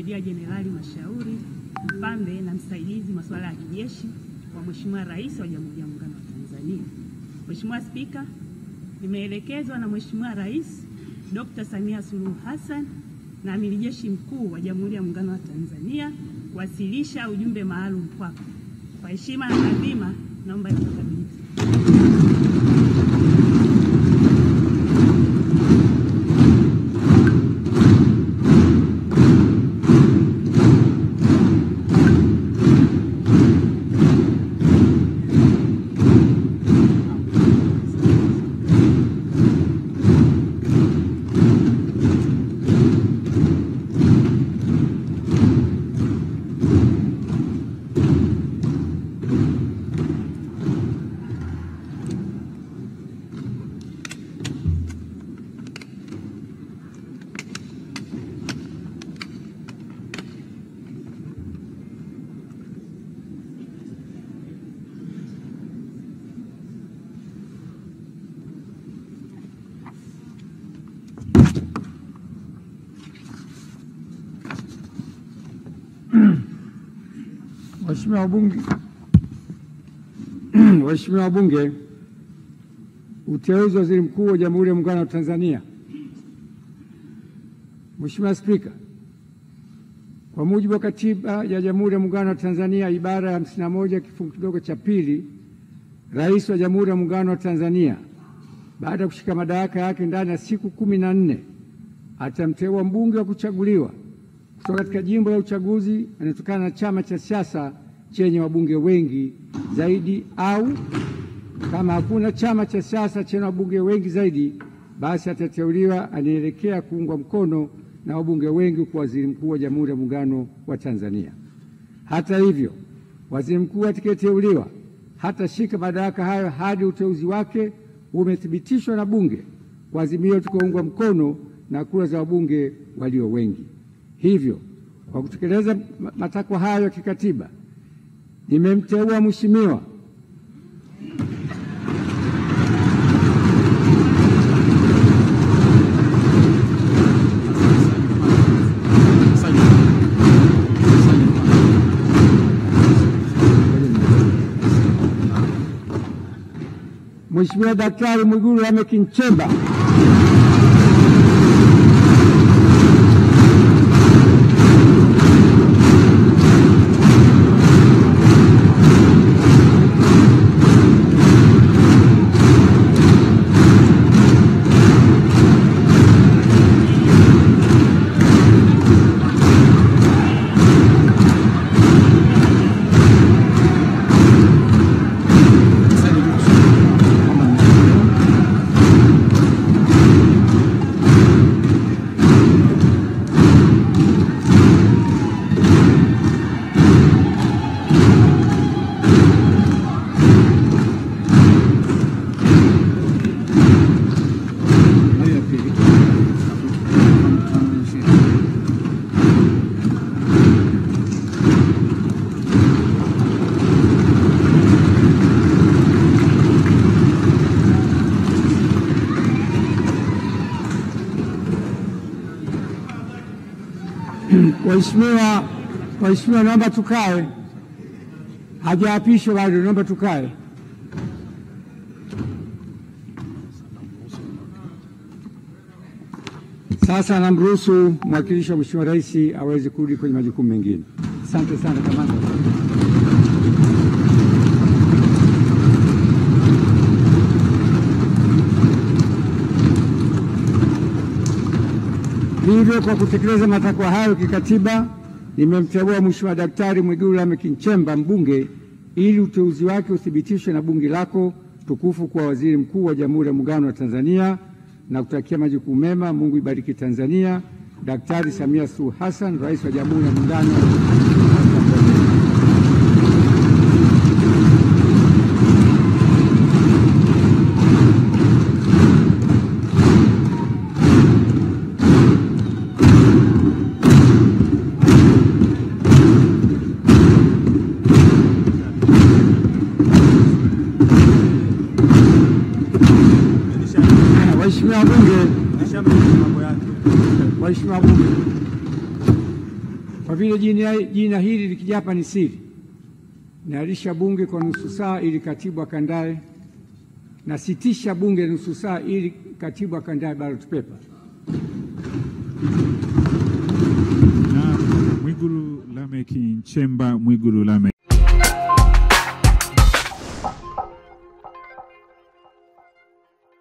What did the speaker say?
Brigedia Jenerali Mashauri, mpambe na msaidizi masuala ya kijeshi wa Mheshimiwa Rais wa Jamhuri ya Muungano wa Tanzania. Mheshimiwa Spika, nimeelekezwa na Mheshimiwa Rais Dr. Samia Suluhu Hassan na Amiri Jeshi Mkuu wa Jamhuri ya Muungano wa Tanzania kuwasilisha ujumbe maalum kwako. Kwa heshima na taadhima, naomba nikukabidhi. Waheshimiwa wabunge, uteuzi wa Waziri Mkuu wa Jamhuri ya Muungano wa Tanzania. Mheshimiwa Spika, kwa mujibu wa Katiba ya Jamhuri ya Muungano wa Tanzania ibara ya 51 kifungu kidogo cha pili, Rais wa Jamhuri ya Muungano wa Tanzania baada ya kushika madaraka yake ndani ya siku 14 atamteua mbunge wa kuchaguliwa kutoka katika jimbo la uchaguzi anatokana na chama cha siasa chenye wabunge wengi zaidi, au kama hakuna chama cha siasa chenye wabunge wengi zaidi, basi atateuliwa anaelekea kuungwa mkono na wabunge wengi kwa Waziri Mkuu wa Jamhuri ya Muungano wa Tanzania. Hata hivyo, Waziri Mkuu atakayeteuliwa hatashika madaraka hayo hadi uteuzi wake umethibitishwa na Bunge kwa azimio tutakaoungwa mkono na kura za wabunge walio wengi. Hivyo, kwa kutekeleza matakwa hayo ya kikatiba, nimemteua Mheshimiwa Daktari Mwigulu Lameck Nchemba Waheshimiwa, naomba tukae. Hajaapishwa bado, naomba tukae. Sasa namruhusu mwakilishi wa Mheshimiwa Rais aweze kurudi kwenye majukumu mengine. Asante sana kamanda. Hivyo, kwa kutekeleza matakwa hayo kikatiba, nimemteua Mheshimiwa Daktari Mwigulu Lameck Nchemba mbunge ili uteuzi wake uthibitishwe na bunge lako tukufu kwa Waziri Mkuu wa Jamhuri ya Muungano wa Tanzania, na kutakia majukumu mema. Mungu ibariki Tanzania. Daktari Samia Suluhu Hassan, Rais wa Jamhuri ya Muungano wa Tanzania. Waheshimiwa wabunge, Kwa vile jina hili likijapa ni siri, naahirisha bunge kwa nusu saa ili katibu akandae, na sitisha bunge nusu saa ili katibu akandae ballot paper. Na Mwigulu Lameck Nchemba. Mwigulu Lameck.